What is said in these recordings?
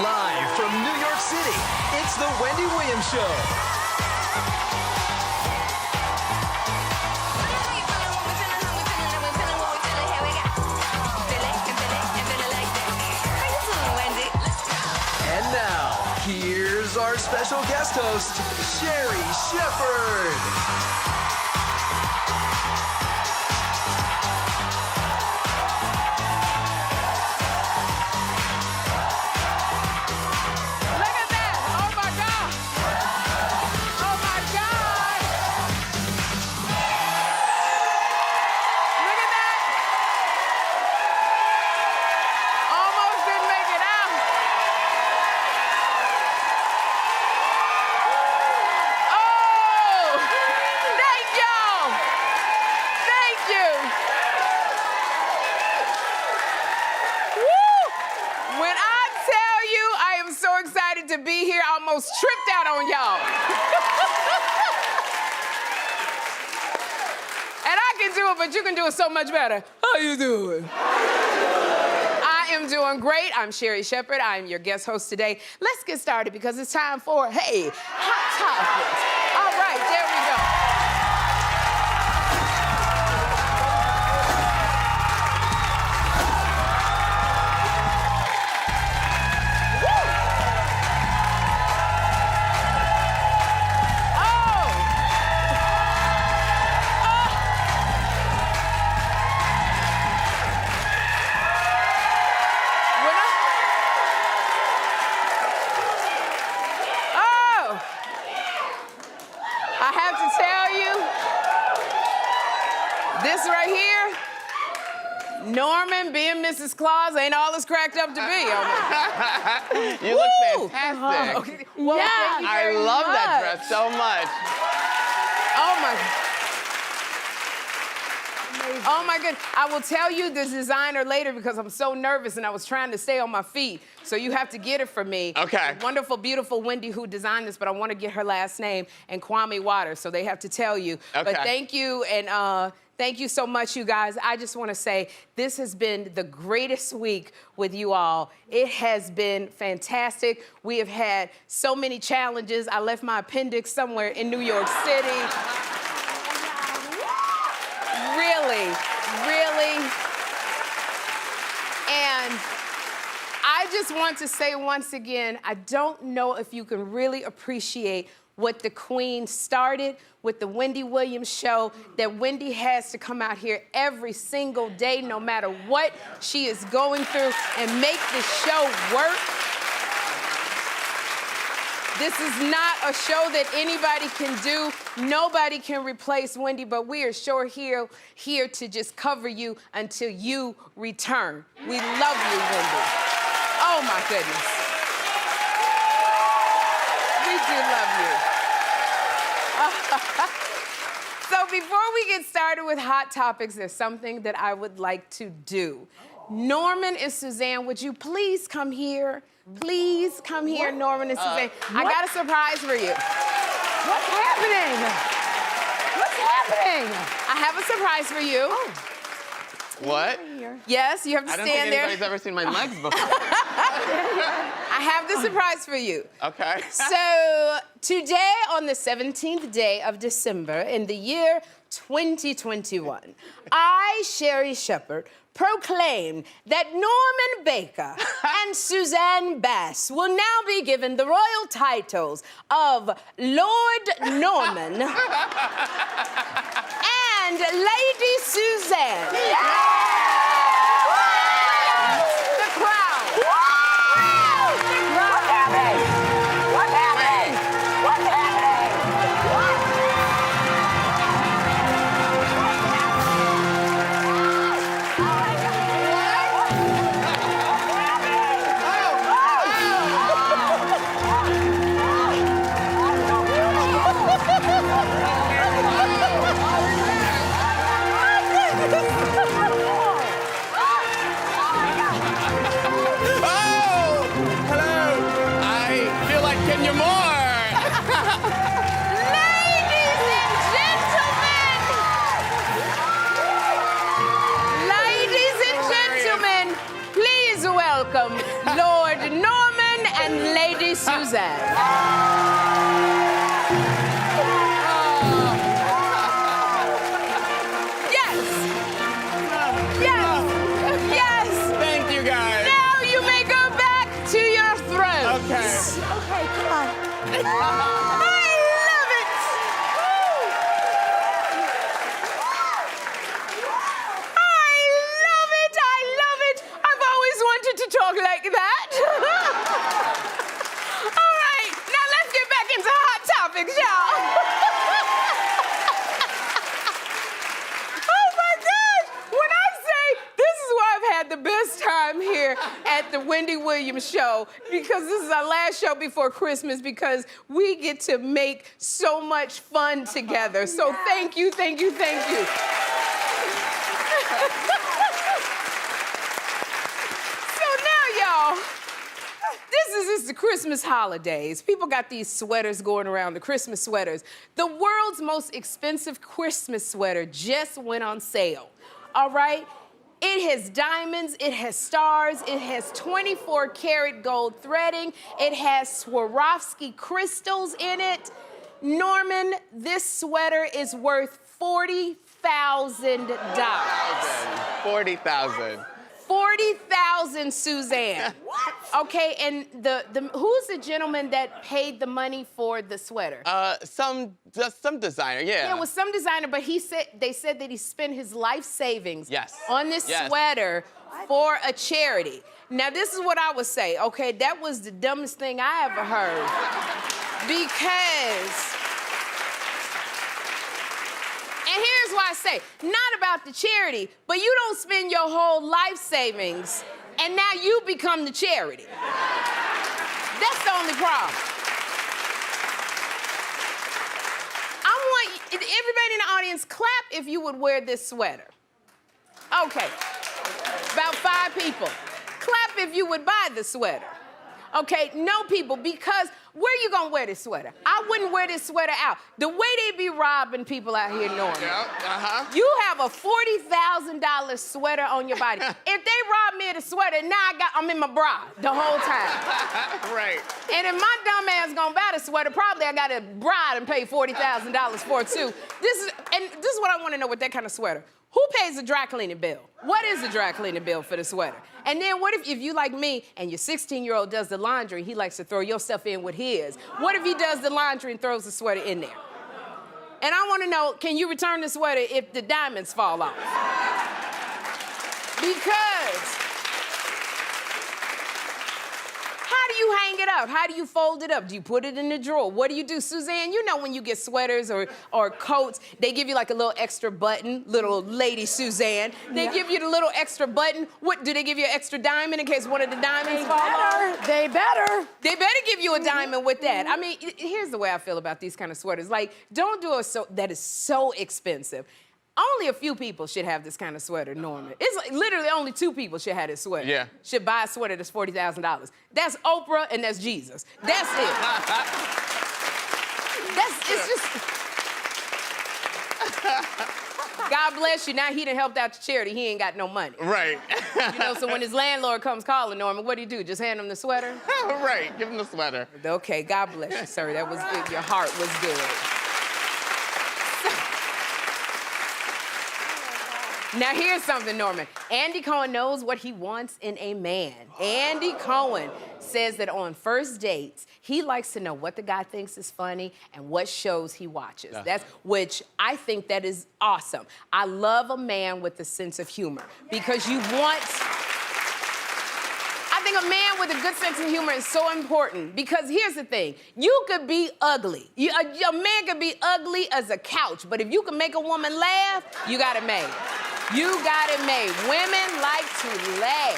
Live from New York City, it's the Wendy Williams Show. And now, here's our special guest host, Sherri Shepherd. To be here, I almost tripped out on y'all. And I can do it, but you can do it so much better. How you doing? I am doing great. I'm Sherri Shepherd. I'm your guest host today. Let's get started because it's time for, hey, Hot Topics. All right, there we go. This right here, Norman being Mrs. Claus ain't all it's cracked up to be. You look fantastic. Okay. Well, Yeah. thank you I very love much. that dress so much. Oh my goodness. I will tell you the designer later because I'm so nervous and I was trying to stay on my feet. So you have to get it for me. Okay. The wonderful, beautiful Wendy who designed this, but I want to get her last name, and Kwame Waters, so they have to tell you. Okay. But thank you, and thank you so much, you guys. I just want to say this has been the greatest week with you all. It has been fantastic. We have had so many challenges. I left my appendix somewhere in New York City. Really. And I just want to say once again, I don't know if you can really appreciate what the Queen started with the Wendy Williams Show, that Wendy has to come out here every single day, no matter what she is going through, and make this show work. This is not a show that anybody can do. Nobody can replace Wendy, but we are sure here to just cover you until you return. We love you, Wendy. Oh, my goodness. We do love you. So before we get started with Hot Topics, there's something that I would like to do. Norman and Suzanne, would you please come here? Please come here, Norman and Suzanne. I got a surprise for you. What's happening? What's happening? I have a surprise for you. Oh. What? Yes, you have to I don't stand think there. anybody's ever seen my legs before. I have the surprise for you. Okay. So today, on the 17th day of December in the year 2021, I, Sherri Shepherd, proclaim that Norman Baker and Suzanne Bass will now be given the royal titles of Lord Norman and Lady Suzanne. The crown. What's happening? What's happening? What's happening? Welcome, Lord Norman and Lady Suzanne. Yes. Yes. Yes. Thank you, guys. Now you may go back to your thrones. Okay. Okay, come on. I love it. I love it. I've always wanted to talk like that. All right, now let's get back into hot topics, y'all. Oh my gosh, when I say this is why I've had the best time here at the Wendy Williams show, because this is our last show before Christmas, because we get to make so much fun together. So thank you, thank you, thank you. Y'all, this is the Christmas holidays. People got these sweaters going around, the Christmas sweaters. The world's most expensive Christmas sweater just went on sale, all right? It has diamonds, it has stars, it has 24-karat gold threading, it has Swarovski crystals in it. Norman, this sweater is worth $40,000. 40,000. 40,000, Suzanne. What? Okay, and who's the gentleman that paid the money for the sweater? Some designer, yeah. Yeah, it was some designer, but they said that he spent his life savings on this Yes. sweater for a charity. Now, this is what I would say, okay? That was the dumbest thing I ever heard. Because... And here's why I say, not about the charity, but you don't spend your whole life savings, and now you become the charity. That's the only problem. I want everybody in the audience, clap if you would wear this sweater. Okay, about 5 people. Clap if you would buy the sweater. Okay, no people, because where you gonna wear this sweater? I wouldn't wear this sweater out. The way they be robbing people out here, Norman. Yeah, You have a $40,000 sweater on your body. If they rob me of the sweater, now I'm in my bra the whole time. Right. And if my dumb ass gonna buy the sweater, probably I got a bride and pay $40,000 for it too. This is what I want to know with that kind of sweater. Who pays the dry cleaning bill? What is the dry cleaning bill for the sweater? And then what if you like me and your 16-year-old does the laundry, he likes to throw your stuff in with his? What if he does the laundry and throws the sweater in there? And I want to know, can you return the sweater if the diamonds fall off? Because how do you hang it up? How do you fold it up? Do you put it in the drawer? What do you do? Suzanne, you know when you get sweaters or coats, they give you like a little extra button, little Lady Suzanne. They give you the little extra button. What, do they give you an extra diamond in case one of the diamonds fall off? They better. They better give you a diamond with that. I mean, here's the way I feel about these kind of sweaters. Like, don't do it that is so expensive. Only a few people should have this kind of sweater, Norman. It's like literally only 2 people should have this sweater. Yeah. Should buy a sweater that's $40,000. That's Oprah and that's Jesus. That's it. It's just... God bless you. Now he done helped out the charity. He ain't got no money. Right. You know, so when his landlord comes calling, Norman, what do? Just hand him the sweater? Right. Give him the sweater. Okay, God bless you, sir. That was good. Your heart was good. Now, here's something, Norman. Andy Cohen knows what he wants in a man. Andy Cohen says that on first dates, he likes to know what the guy thinks is funny and what shows he watches. Which I think that is awesome. I love a man with a sense of humor because you want... I think a man with a good sense of humor is so important because here's the thing. You could be ugly. A man could be ugly as a couch, but if you can make a woman laugh, you got it made. You got it made. Women like to laugh.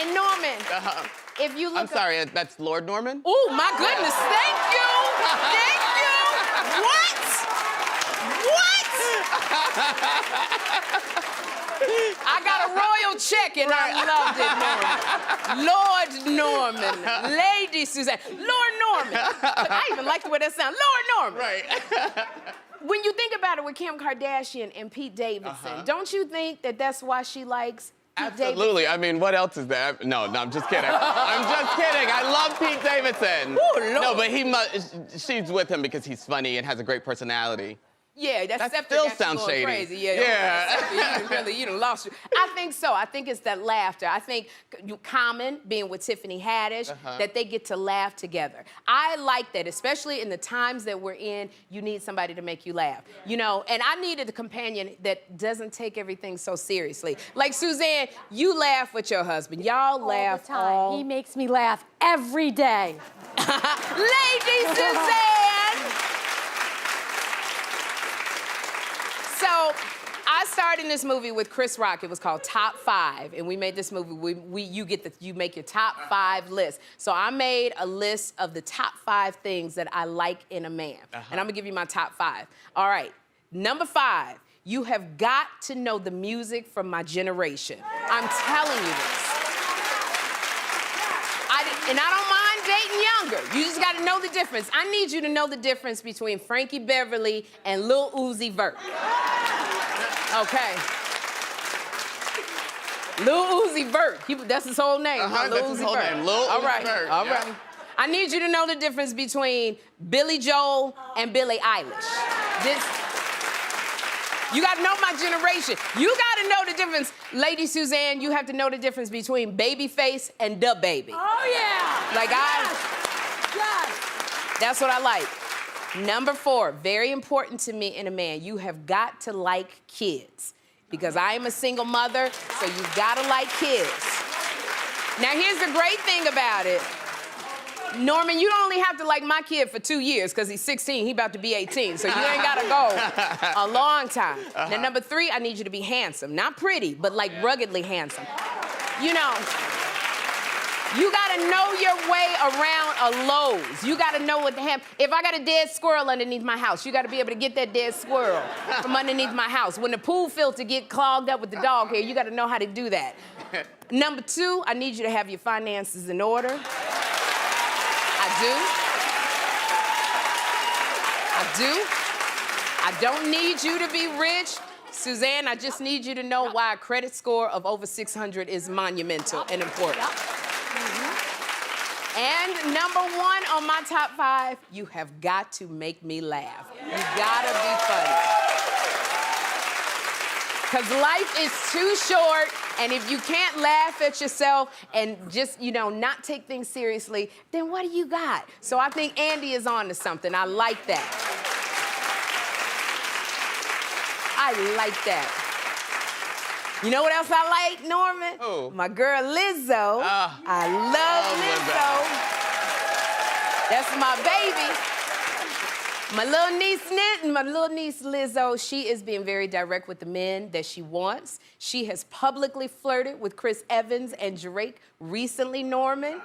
And Norman, if you look I'm sorry, that's Lord Norman? Oh, my goodness, thank you. Thank you. What? I got a royal check and I loved it, Norman. Lord Norman. Lady Suzanne. Lord Norman. I even like the way that sounds. Lord Norman. Right. When you think about it with Kim Kardashian and Pete Davidson, don't you think that that's why she likes Pete Davidson? Absolutely. I mean, what else is there? No, I'm just kidding. I'm just kidding. I love Pete Davidson. Ooh, Lord. No, but she's with him because he's funny and has a great personality. Yeah, That Scepter still got you sounds going shady. crazy. Yeah. Yeah. You done lost you. I think so. I think it's that laughter. I think Common, being with Tiffany Haddish, that they get to laugh together. I like that, especially in the times that we're in, you need somebody to make you laugh. You know, and I needed a companion that doesn't take everything so seriously. Like Suzanne, you laugh with your husband. Y'all laugh all the time. He makes me laugh every day. Lady Suzanne! So, I starred in this movie with Chris Rock. It was called Top 5, and we made this movie. You make your top 5 list. So I made a list of the top 5 things that I like in a man, and I'm gonna give you my top 5. All right, number 5. You have got to know the music from my generation. I'm telling you this. And I don't mind dating younger. You just gotta know the difference. I need you to know the difference between Frankie Beverly and Lil Uzi Vert. Okay. Lil Uzi Vert. That's his whole name. Lil That's Uzi his whole Vert. name. Lil All Uzi right. Vert. All Yeah. right. I need you to know the difference between Billy Joel and Billie Eilish. You gotta know my generation. You gotta know the difference. Lady Suzanne, you have to know the difference between Babyface and Da Baby. Oh, yeah. Like Yes. that's what I like. Number 4, very important to me in a man, you have got to like kids. Because I am a single mother, so you've gotta like kids. Now here's the great thing about it. Norman, you don't only have to like my kid for 2 years, because he's 16, he about to be 18, so you ain't gotta go a long time. Now, number 3, I need you to be handsome. Not pretty, but like ruggedly handsome. You know, you gotta know your way around a Lowe's. You gotta know what the hell. If I got a dead squirrel underneath my house, you gotta be able to get that dead squirrel from underneath my house. When the pool filter get clogged up with the dog hair, you gotta know how to do that. Number 2, I need you to have your finances in order. I do. I don't need you to be rich. Suzanne, I just need you to know why a credit score of over 600 is monumental and important. And number 1 on my top 5, you have got to make me laugh. You gotta be funny. Because life is too short, and if you can't laugh at yourself and just, you know, not take things seriously, then what do you got? So I think Andy is on to something. I like that. I like that. You know what else I like, Norman? Who? My girl Lizzo. I love Lizzo. That's my baby. My little niece Lizzo, she is being very direct with the men that she wants. She has publicly flirted with Chris Evans and Drake recently, Norman.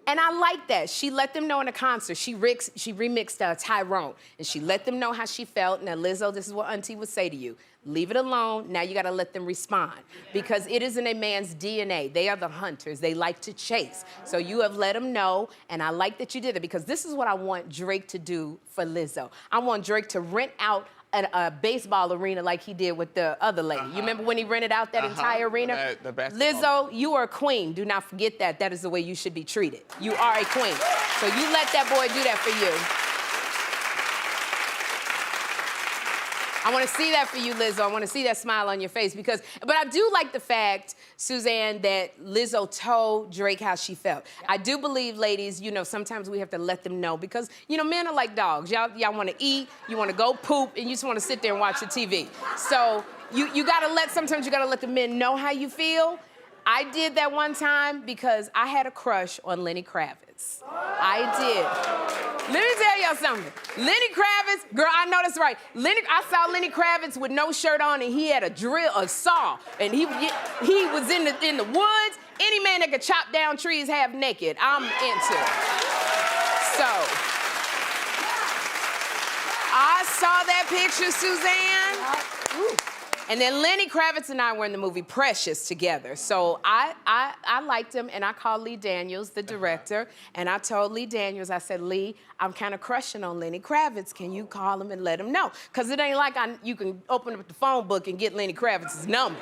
And I like that. She let them know in a concert. She remixed Tyrone, and she let them know how she felt. Now, Lizzo, this is what Auntie would say to you. Leave it alone. Now you gotta let them respond. Because it is in a man's DNA. They are the hunters. They like to chase. So you have let them know, and I like that you did it, because this is what I want Drake to do for Lizzo. I want Drake to rent out a baseball arena like he did with the other lady. You remember when he rented out that entire arena? The basketball. Lizzo, you are a queen. Do not forget that. That is the way you should be treated. You are a queen. So you let that boy do that for you. I want to see that for you, Lizzo. I want to see that smile on your face but I do like the fact, Suzanne, that Lizzo told Drake how she felt. I do believe, ladies, you know, sometimes we have to let them know because, you know, men are like dogs. Y'all want to eat, you want to go poop, and you just want to sit there and watch the TV. So sometimes you got to let the men know how you feel. I did that one time because I had a crush on Lenny Kravitz. I did. Let me tell y'all something. Lenny Kravitz, girl, I know that's right. I saw Lenny Kravitz with no shirt on, and he had a saw, and he was in the woods. Any man that could chop down trees half naked, I'm into. So, I saw that picture, Suzanne. Ooh. And then Lenny Kravitz and I were in the movie Precious together. So I liked him, and I called Lee Daniels, the director, and I told Lee Daniels, I said, Lee, I'm kind of crushing on Lenny Kravitz. Can you call him and let him know? Because it ain't like you can open up the phone book and get Lenny Kravitz's number.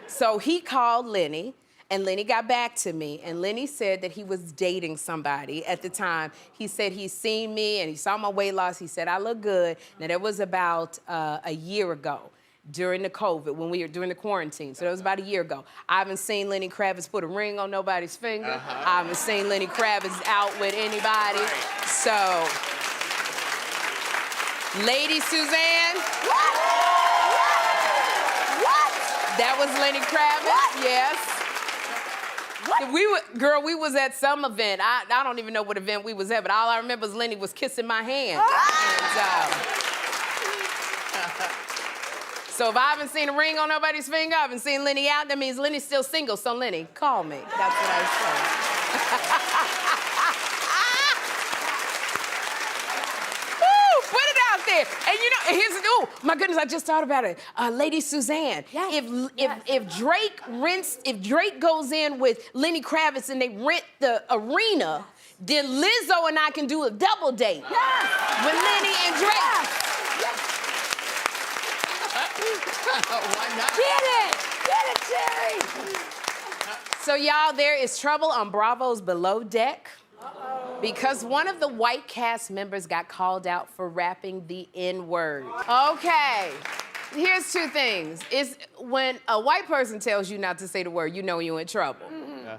So he called Lenny, and Lenny got back to me, and Lenny said that he was dating somebody at the time. He said he's seen me, and he saw my weight loss. He said I look good. Now, that was about a year ago during the COVID, when we were during the quarantine. So that was about a year ago. I haven't seen Lenny Kravitz put a ring on nobody's finger. I haven't seen Lenny Kravitz out with anybody. So, Lady Suzanne. What? That was Lenny Kravitz, What? yes. What? Girl, we was at some event. I don't even know what event we was at, but all I remember is Lenny was kissing my hand. So if I haven't seen a ring on nobody's finger, I haven't seen Lenny out, that means Lenny's still single. So Lenny, call me. That's what I say. Woo, put it out there. And you know, here's, oh my goodness, I just thought about it. Lady Suzanne, if Drake goes in with Lenny Kravitz and they rent the arena, then Lizzo and I can do a double date with Lenny and Drake. Why not? Get it, Sherri! So y'all, there is trouble on Bravo's Below Deck because one of the white cast members got called out for rapping the N-word. Okay, here's two things. It's when a white person tells you not to say the word, you know you're in trouble.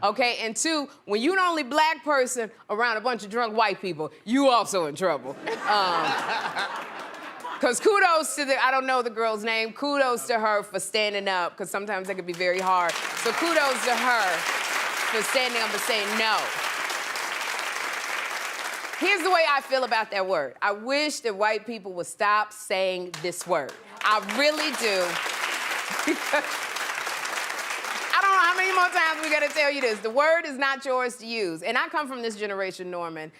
Okay, and two, when you're the only black person around a bunch of drunk white people, you also in trouble. Because kudos to I don't know the girl's name, kudos to her for standing up, because sometimes that can be very hard. So kudos to her for standing up and saying no. Here's the way I feel about that word. I wish that white people would stop saying this word. I really do. I don't know how many more times we gotta tell you this. The word is not yours to use. And I come from this generation, Norman,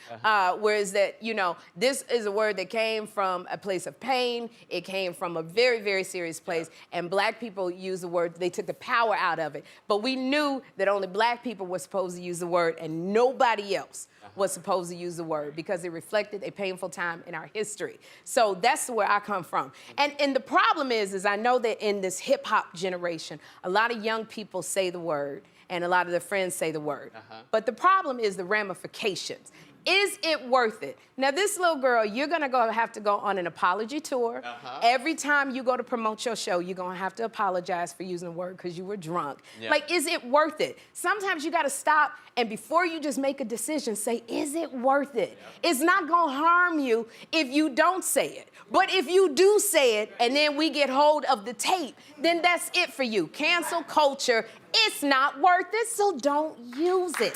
whereas that, you know, this is a word that came from a place of pain. It came from a very, very serious place. And black people use the word, they took the power out of it. But we knew that only black people were supposed to use the word and nobody else was supposed to use the word because it reflected a painful time in our history. So that's where I come from. And the problem is I know that in this hip hop generation, a lot of young people say the word and a lot of their friends say the word. But the problem is the ramifications. Is it worth it? Now, this little girl, you're gonna have to go on an apology tour. Every time you go to promote your show, you're gonna have to apologize for using the word because you were drunk. Like, is it worth it? Sometimes you gotta stop and before you just make a decision, say, is it worth it? It's not gonna harm you if you don't say it. But if you do say it and then we get hold of the tape, then that's it for you. Cancel culture, it's not worth it, so don't use it.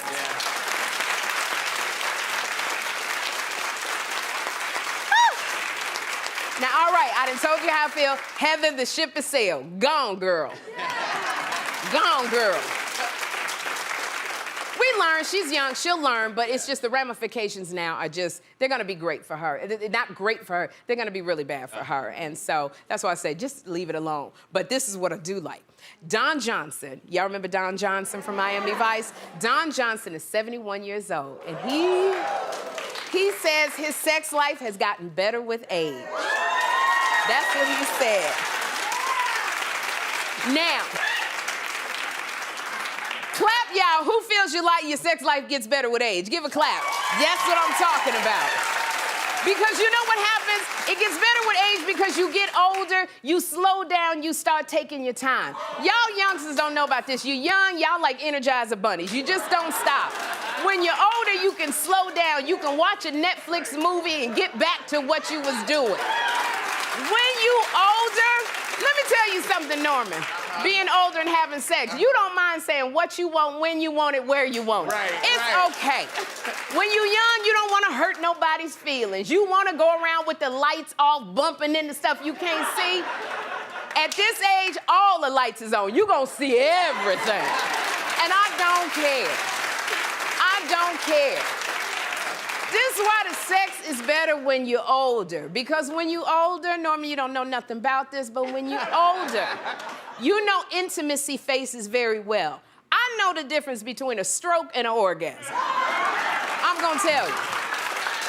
Now, all right, I done told you how I feel. Heather, the ship is sailed. Gone, girl. Gone, girl. We learn, she's young, she'll learn, but it's just the ramifications now are just, they're gonna be great for her. They're not great for her, they're gonna be really bad for her. And so that's why I say, just leave it alone. But this is what I do like. Don Johnson, y'all remember Don Johnson from Miami Vice? Don Johnson is 71 years old, and he says his sex life has gotten better with age. That's what he said. Now, clap, y'all. Who feels your sex life gets better with age? Give a clap. That's what I'm talking about. Because you know what happens? It gets better with age because you get older, you slow down, you start taking your time. Y'all youngsters don't know about this. You're young, y'all like Energizer bunnies. You just don't stop. When you're older, you can slow down. You can watch a Netflix movie and get back to what you was doing. When you older, let me tell you something, Norman. Being older and having sex, you don't mind saying what you want, when you want it, where you want it. It's okay. When you're young, you don't want to hurt nobody's feelings. You want to go around with the lights off, bumping into stuff you can't see. At this age, all the lights is on. You're going to see everything. And I don't care. I don't care. This is why the sex is better when you're older. Because when you're older, normally you don't know nothing about this, but when you're older, you know intimacy faces very well. I know the difference between a stroke and an orgasm. I'm gonna tell you.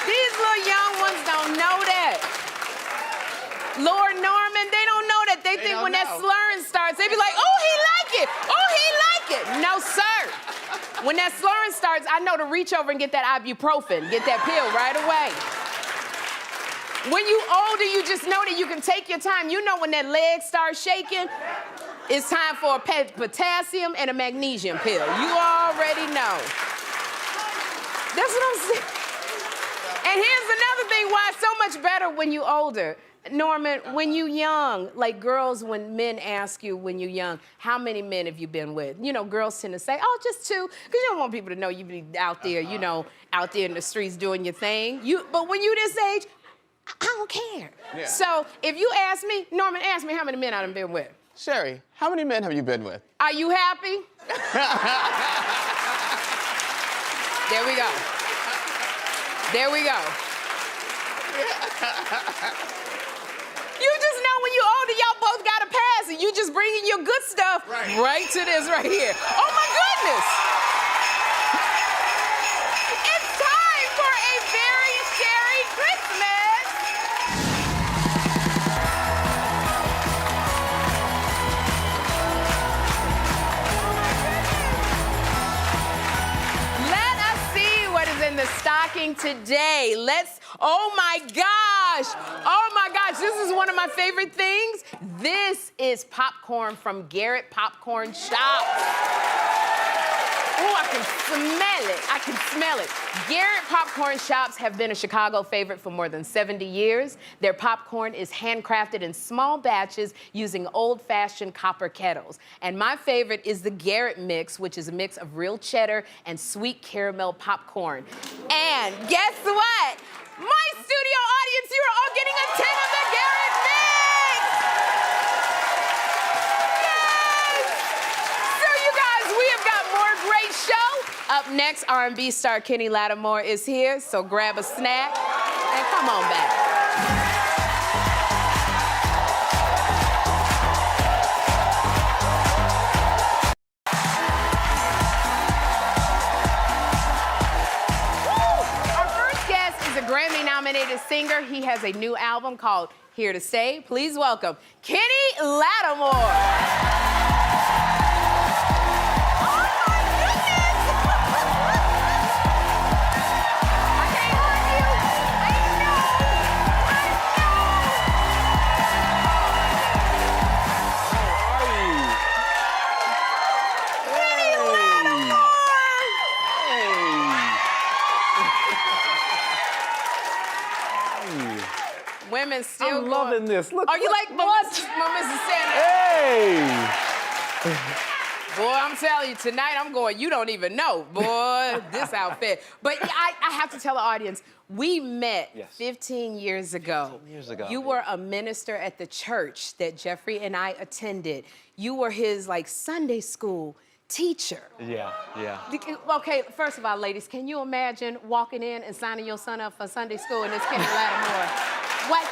These little young ones don't know that. Lord Norman, they don't know that. They think when that slurring starts, they be like, oh, he like here. Oh, he like it. No, sir. When that slurring starts, I know to reach over and get that ibuprofen, get that pill right away. When you older, you just know that you can take your time. You know when that leg starts shaking, it's time for a potassium and a magnesium pill. You already know. That's what I'm saying. And here's another thing why it's so much better when you older. Norman, when you young, like girls, when men ask you when you're young, how many men have you been with? You know, girls tend to say, oh, just 2, because you don't want people to know you be out there, you know, out there in the streets doing your thing. But when you this age, I don't care. Yeah. So if you ask me, Norman, ask me how many men I've been with. Sherri, how many men have you been with? Are you happy? There we go. There we go. You just know when you're older, y'all both got to pass, and you just bringing your good stuff right to this right here. Oh, my goodness. It's time for a very Sherri Christmas. Let us see what is in the stocking today. Oh my gosh. Oh my gosh, this is one of my favorite things. This is popcorn from Garrett Popcorn Shops. Oh, I can smell it. I can smell it. Garrett Popcorn Shops have been a Chicago favorite for more than 70 years. Their popcorn is handcrafted in small batches using old-fashioned copper kettles. And my favorite is the Garrett mix, which is a mix of real cheddar and sweet caramel popcorn. And guess what? My studio audience, you are all getting a tin of the Garrett mix! Yes! So you guys, we have got more great show. Up next, R&B star Kenny Lattimore is here, so grab a snack and come on back. Grammy-nominated singer. He has a new album called Here to Stay. Please welcome Kenny Lattimore. Women still I'm loving this. Look. Are you like Melissa Sanders? Hey! Boy, I'm telling you, tonight I'm going, you don't even know, boy, this outfit. But I have to tell the audience, we met 15 years ago. 15 years ago. You were a minister at the church that Jeffrey and I attended. You were his, like, Sunday school teacher. Yeah. Okay, first of all, ladies, can you imagine walking in and signing your son up for Sunday school and it's Kenny Lattimore? What?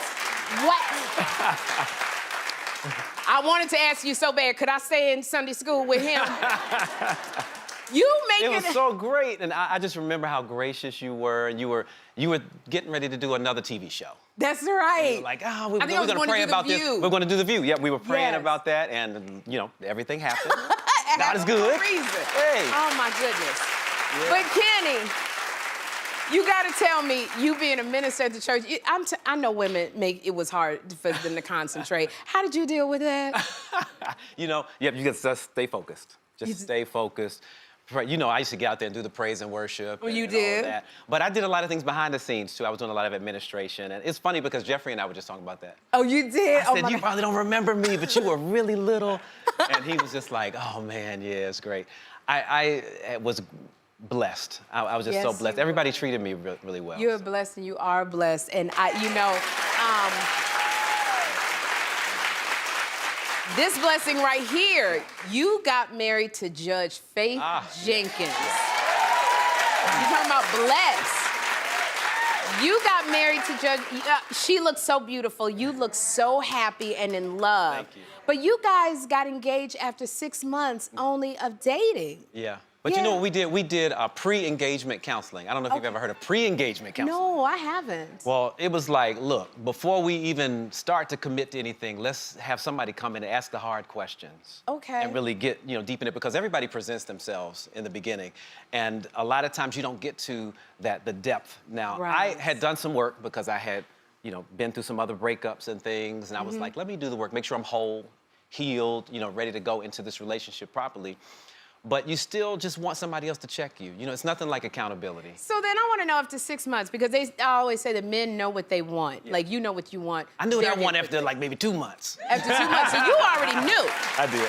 I wanted to ask you so bad, could I stay in Sunday school with him? It was so great, and I just remember how gracious you were, and you were getting ready to do another TV show. That's right. You were like, we're going to pray about this. We're going to do The View. Yep, we were praying about that, and, you know, everything happened. Not as good. Hey. Oh, my goodness. Yeah. But, Kenny, you got to tell me, you being a minister at the church, I know women it was hard for them to concentrate. How did you deal with that? You know, you just stay focused. Just stay focused. You know, I used to get out there and do the praise and worship. Oh, you did? All that. But I did a lot of things behind the scenes, too. I was doing a lot of administration. And it's funny because Jeffrey and I were just talking about that. Oh, you did? I said, you probably don't remember me, but you were really little. And he was just like, oh, man, yeah, it's great. I was blessed. I was just so blessed. Everybody treated me really well. You're blessed and you are blessed. And you know, this blessing right here, you got married to Judge Faith Jenkins. You're talking about blessed. You got married to Judge, she looks so beautiful. You look so happy and in love. Thank you. But you guys got engaged after 6 months only of dating. Yeah. But you know what we did? We did pre-engagement counseling. I don't know if you've ever heard of pre-engagement counseling. No, I haven't. Well, it was like, look, before we even start to commit to anything, let's have somebody come in and ask the hard questions. Okay. And really get, deep in it, because everybody presents themselves in the beginning. And a lot of times you don't get to the depth. Now, Right. I had done some work because I had, been through some other breakups and things. And I was like, let me do the work, make sure I'm whole, healed, ready to go into this relationship properly. But you still just want somebody else to check you. It's nothing like accountability. So then I want to know after 6 months, because I always say that men know what they want. Like, you know what you want. I knew what I want after like maybe 2 months. After 2 months, so you already knew. I did.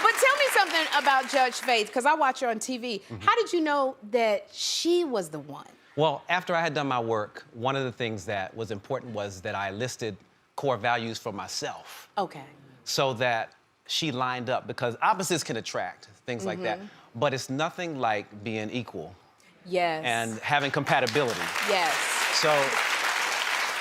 But tell me something about Judge Faith, because I watch her on TV. How did you know that she was the one? Well, after I had done my work, one of the things that was important was that I listed core values for myself. Okay. So that she lined up, because opposites can attract, things like that. But it's nothing like being equal. Yes. And having compatibility. Yes. So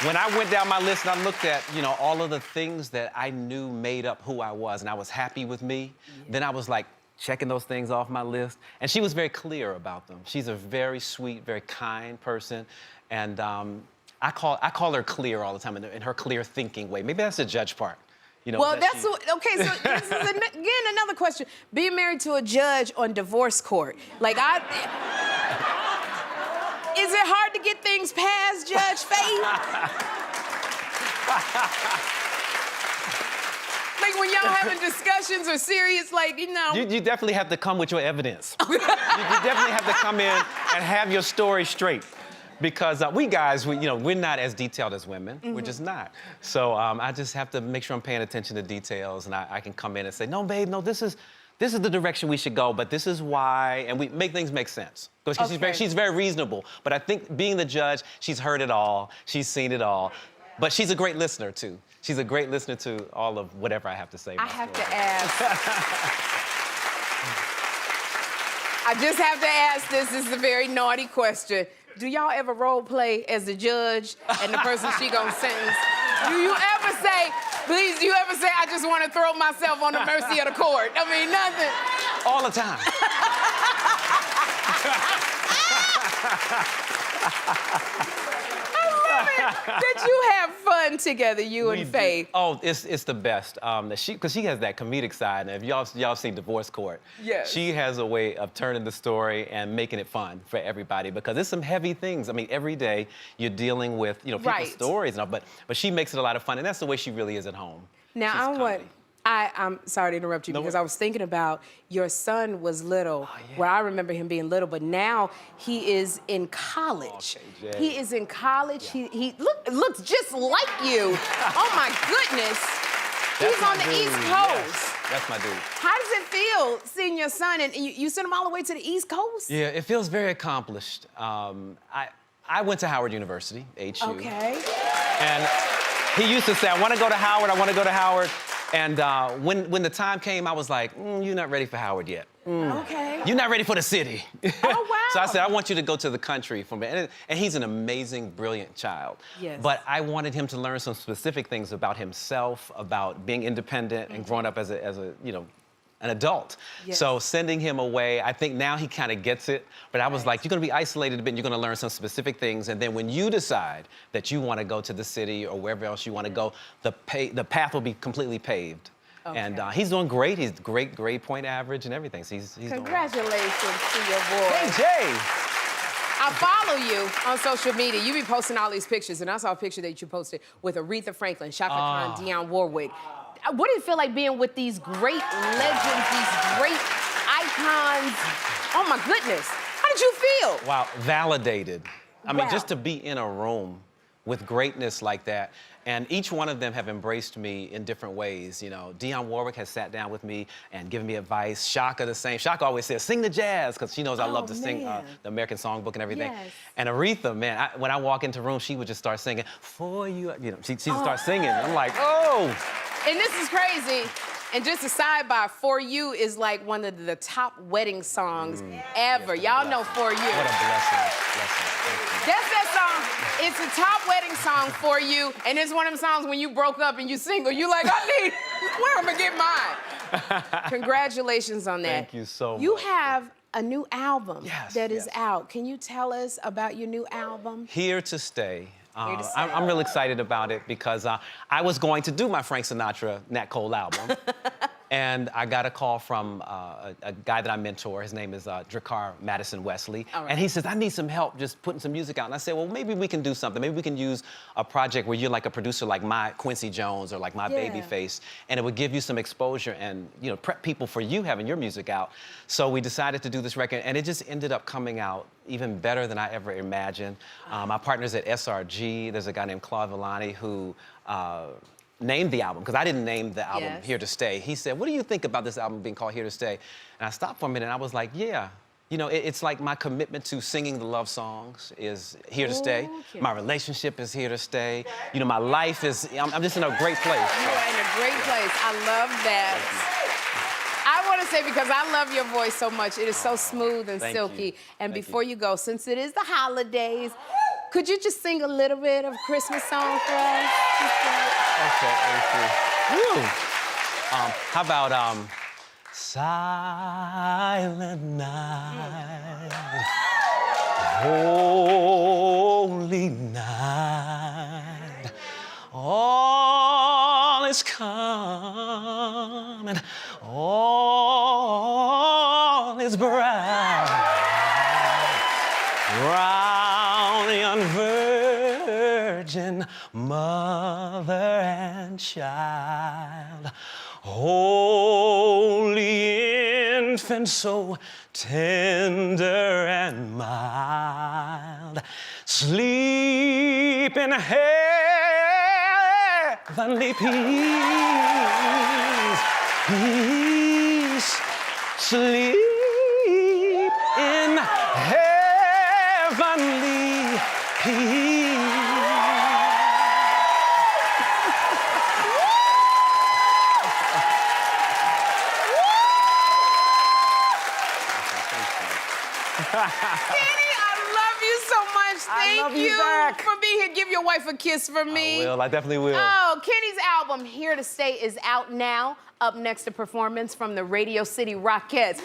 when I went down my list and I looked at, all of the things that I knew made up who I was, and I was happy with me, then I was like checking those things off my list. And she was very clear about them. She's a very sweet, very kind person. And I call her clear all the time in her clear thinking way. Maybe that's the judge part. Well, okay, so this is, again, another question. Being married to a judge on divorce court. Like, is it hard to get things past Judge Faith? Like, when y'all having discussions or serious, like, You definitely have to come with your evidence. you definitely have to come in and have your story straight. Because we guys, we're not as detailed as women. We're just not. So I just have to make sure I'm paying attention to details, and I can come in and say, no, babe, no, this is the direction we should go, but this is why, and we make things make sense. Because she's very reasonable. But I think being the judge, she's heard it all, she's seen it all. But she's a great listener, too. She's a great listener to all of whatever I have to say. I have to ask. I just have to ask this. This is a very naughty question. Do y'all ever role play as the judge and the person she gonna sentence? Do you ever say, please, do you ever say, I just want to throw myself on the mercy of the court? I mean, nothing. All the time. That you have fun together, you and Faith. Oh, it's the best. Because she has that comedic side. And if y'all seen Divorce Court, yes. She has a way of turning the story and making it fun for everybody, because it's some heavy things. I mean, every day you're dealing with people's stories and all, but she makes it a lot of fun, and that's the way she really is at home. Now I'm sorry to interrupt you, because I was thinking about your son was little. Oh, yeah. Well, I remember him being little, but now he is in college. Okay, he is in college. Yeah. He looks just like you. Oh my goodness. He's on the East Coast. Yes, that's my dude. How does it feel seeing your son, and you sent him all the way to the East Coast? Yeah, it feels very accomplished. I went to Howard University, HU. Okay. And he used to say, I want to go to Howard, I want to go to Howard. And when the time came, I was like, you're not ready for Howard yet. Okay. You're not ready for the city. Oh, wow. So I said, I want you to go to the country for me. And he's an amazing, brilliant child. Yes. But I wanted him to learn some specific things about himself, about being independent and growing up as an adult. Yes. So sending him away, I think now he kind of gets it. But I was like, you're going to be isolated a bit, and you're going to learn some specific things. And then when you decide that you want to go to the city or wherever else you want to go, the path will be completely paved. Okay. And he's doing great. He's great grade point average and everything. So he's Congratulations to your boy. Hey, Jay. I follow you on social media. You be posting all these pictures, and I saw a picture that you posted with Aretha Franklin, Shaka Khan, Dionne Warwick. What did it feel like being with these great legends, these great icons? Oh, my goodness. How did you feel? Wow, validated. I mean, Wow. just to be in a room with greatness like that. And each one of them have embraced me in different ways. Dionne Warwick has sat down with me and given me advice. Shaka the same. Shaka always says, sing the jazz, because she knows I love to sing the American Songbook and everything. Yes. And Aretha, man, when I walk into rooms, she would just start singing, for you. She'd start singing. I'm like, oh. And this is crazy. And just a sidebar, For You is like one of the top wedding songs ever. Y'all know For You. What a blessing. Thank you. That's that song. It's a top wedding song for you. And it's one of them songs when you broke up and you single, you like, where am I get mine? Congratulations on that. Thank you so much. You have a new album Yes, that is yes. out. Can you tell us about your new album? Here to Stay. Here to Stay. I'm real excited about it because I was going to do my Frank Sinatra Nat Cole album. And I got a call from a guy that I mentor. His name is Drakkar Madison Wesley. All right. And he says, I need some help just putting some music out. And I said, well, maybe we can do something. Maybe we can use a project where you're like a producer like my Quincy Jones or like my Yeah. Babyface. And it would give you some exposure and, you know, prep people for you having your music out. So we decided to do this record. And it just ended up coming out even better than I ever imagined. My partner's at SRG. There's a guy named Claude Villani who named the album, because I didn't name the album Yes. Here to Stay. He said, what do you think about this album being called Here to Stay? And I stopped for a minute and I was like, yeah. You know, it's like my commitment to singing the love songs is here to stay. Okay. My relationship is here to stay. You know, my life is, I'm just in a great place. You are in a great place. I love that. I want to say, because I love your voice so much, it is so smooth and Thank silky. you. And Thank before you go, since it is the holidays, could you just sing a little bit of Christmas song for us? Okay, thank you. Woo. How about Silent Night, Holy Night, all is calm and all is bright. Round the young virgin mother and child, holy infant, so tender and mild, sleep in heavenly peace, peace, sleep in heavenly peace. Kenny, I love you so much. Thank love you back. for being here. Give your wife a kiss for me. I will, I definitely will. Oh, Kenny's album, Here to Stay, is out now. Up next, a performance from the Radio City Rockettes.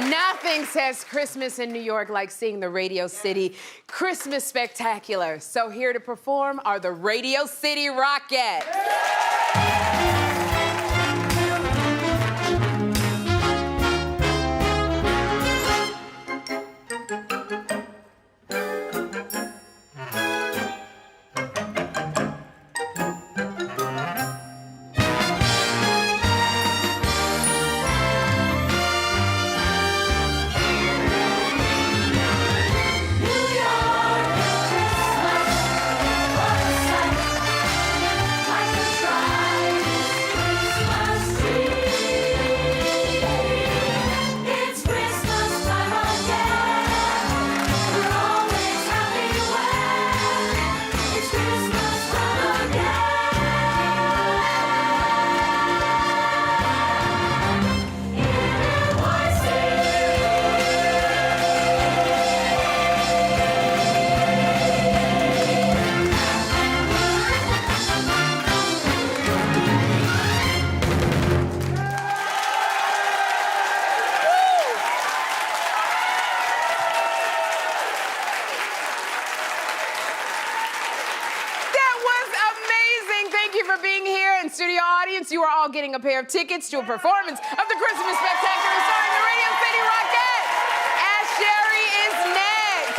Nothing says Christmas in New York like seeing the Radio City Christmas Spectacular. So here to perform are the Radio City Rockettes. Studio audience, you are all getting a pair of tickets to a performance of the Christmas Spectacular starring the Radio City Rockettes. As Sherri is next.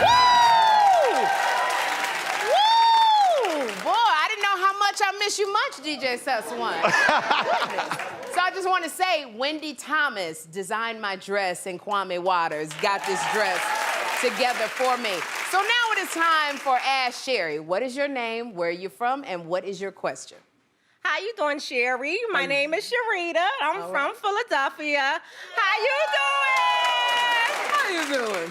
Woo! Woo! Boy, I didn't know how much I miss you much, DJ Sus1. So I just want to say, Wendy Thomas designed my dress, and Kwame Waters got this dress together for me. So now it is time for Ask Sherri. What is your name, where are you from, and what is your question? How you doing, Sherri? My name is Sharita. I'm from Philadelphia. How you doing? How you doing?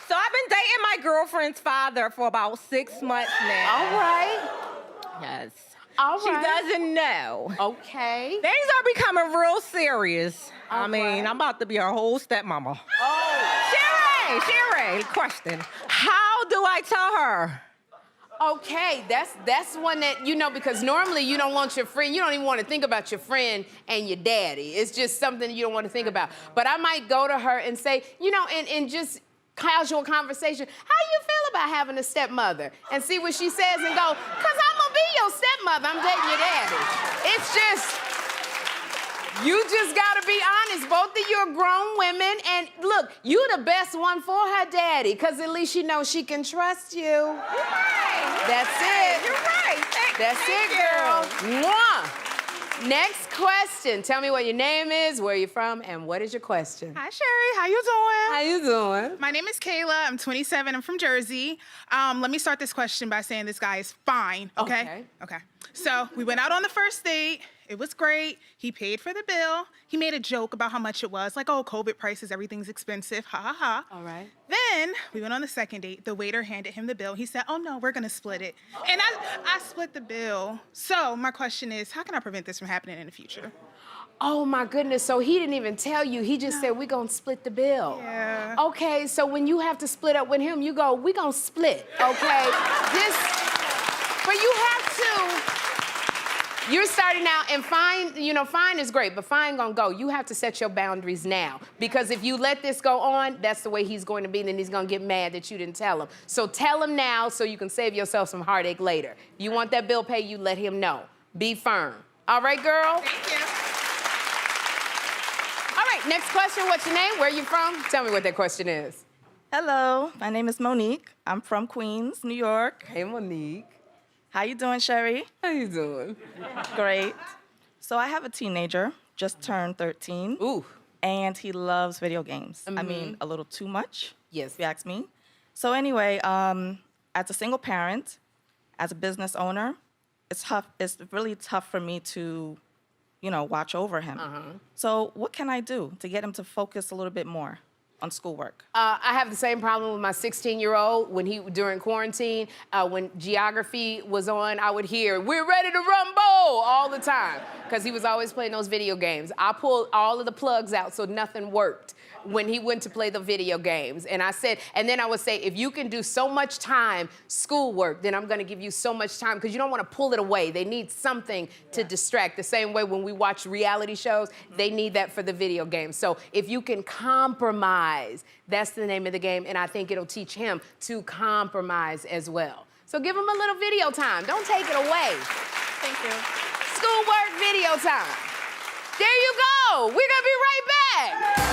So I've been dating my girlfriend's father for about 6 months now. All right. Yes. All She right. doesn't know. Okay. Things are becoming real serious. I All mean, right. I'm about to be her whole stepmama. Oh. Sherri, question. How do I tell her? Okay, that's one that, you know, because normally you don't want your friend, you don't even want to think about your friend and your daddy. It's just something you don't want to think about. But I might go to her and say, you know, in just casual conversation, how you feel about having a stepmother? And see what she says and go, because I'm going to be your stepmother. I'm dating your daddy. It's just... You just gotta be honest. Both of you are grown women, and look, you the best one for her daddy, because at least she knows she can trust you. You're right. That's it. You're right. That's it, girl. Mwah. Next question. Tell me what your name is, where you're from, and what is your question? Hi, Sherri. How you doing? How you doing? My name is Kayla. I'm 27. I'm from Jersey. Let me start this question by saying this guy is fine, okay? Okay. So we went out on the first date. It was great. He paid for the bill. He made a joke about how much it was, like, oh, COVID prices, everything's expensive, ha, ha, ha. All right. Then we went on the second date. The waiter handed him the bill. He said, oh, no, we're going to split it. And I split the bill. So my question is, how can I prevent this from happening in the future? Oh, my goodness. So he didn't even tell you. He just said, we're going to split the bill. Yeah. Okay, so when you have to split up with him, you go, we're going to split, okay? But you have to... You're starting out, and fine, you know, fine is great, but fine gonna go. You have to set your boundaries now, because if you let this go on, that's the way he's going to be, and then he's gonna get mad that you didn't tell him. So tell him now so you can save yourself some heartache later. If you want that bill paid, you let him know. Be firm. All right, girl? Thank you. All right, next question. What's your name? Where are you from? Tell me what that question is. Hello, my name is Monique. I'm from Queens, New York. Hey, Monique. How you doing, Sherri? How you doing? Great. So I have a teenager, just turned 13. Ooh. And he loves video games. I mean, a little too much, Yes. if you ask me. So anyway, as a single parent, as a business owner, it's tough. It's really tough for me to, you know, watch over him. So what can I do to get him to focus a little bit more on schoolwork? I have the same problem with my 16-year-old during quarantine. When geography was on, I would hear, we're ready to rumble all the time, because he was always playing those video games. I pulled all of the plugs out so nothing worked when he went to play the video games. And then I would say, if you can do so much time schoolwork, then I'm gonna give you so much time, because you don't wanna pull it away. They need something to distract. The same way when we watch reality shows, they need that for the video games. So if you can compromise, that's the name of the game, and I think it'll teach him to compromise as well. So give him a little video time. Don't take it away. Thank you. Schoolwork video time. There you go. We're gonna be right back.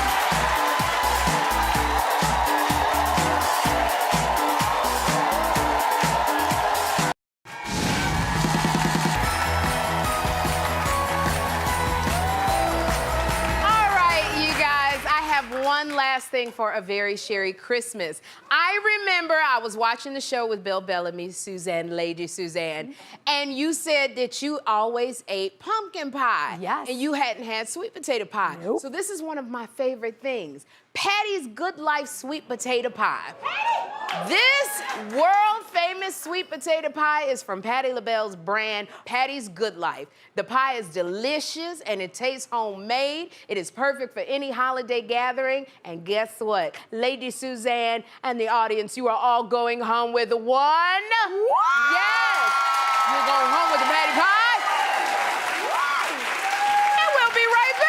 One last thing for a very Sherri Christmas. I remember I was watching the show with Bill Bellamy, Suzanne, Lady Suzanne, and you said that you always ate pumpkin pie. Yes. And you hadn't had sweet potato pie. Nope. So this is one of my favorite things. Patty's Good Life sweet potato pie. This world-famous sweet potato pie is from Patti LaBelle's brand, Patty's Good Life. The pie is delicious and it tastes homemade. It is perfect for any holiday gathering. And guess what? Lady Suzanne and the audience, you are all going home with one. What? Yes! You're going home with the patty pie. And we'll be right back.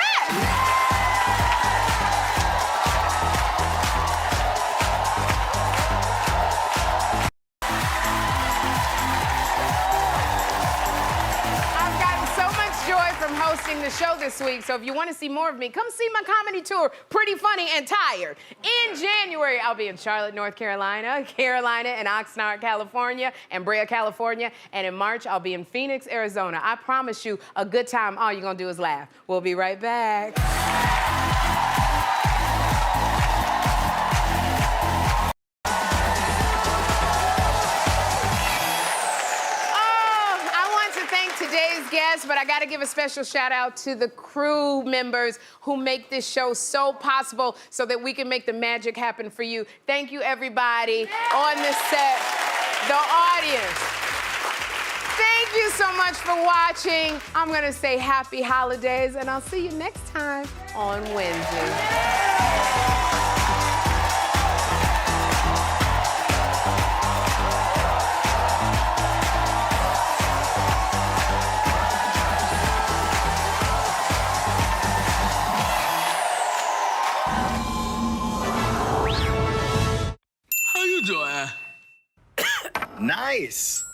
From hosting the show this week. So if you want to see more of me, come see my comedy tour, Pretty Funny and Tired. In January, I'll be in Charlotte, North Carolina, and Oxnard, California, and Brea, California. And in March, I'll be in Phoenix, Arizona. I promise you a good time. All you're going to do is laugh. We'll be right back. Guests, but I got to give a special shout out to the crew members who make this show so possible so that we can make the magic happen for you. Thank you, everybody on the set, the audience. Thank Thank you so much for watching. I'm going to say happy holidays, and I'll see you next time on Wednesday. How you doing? Nice.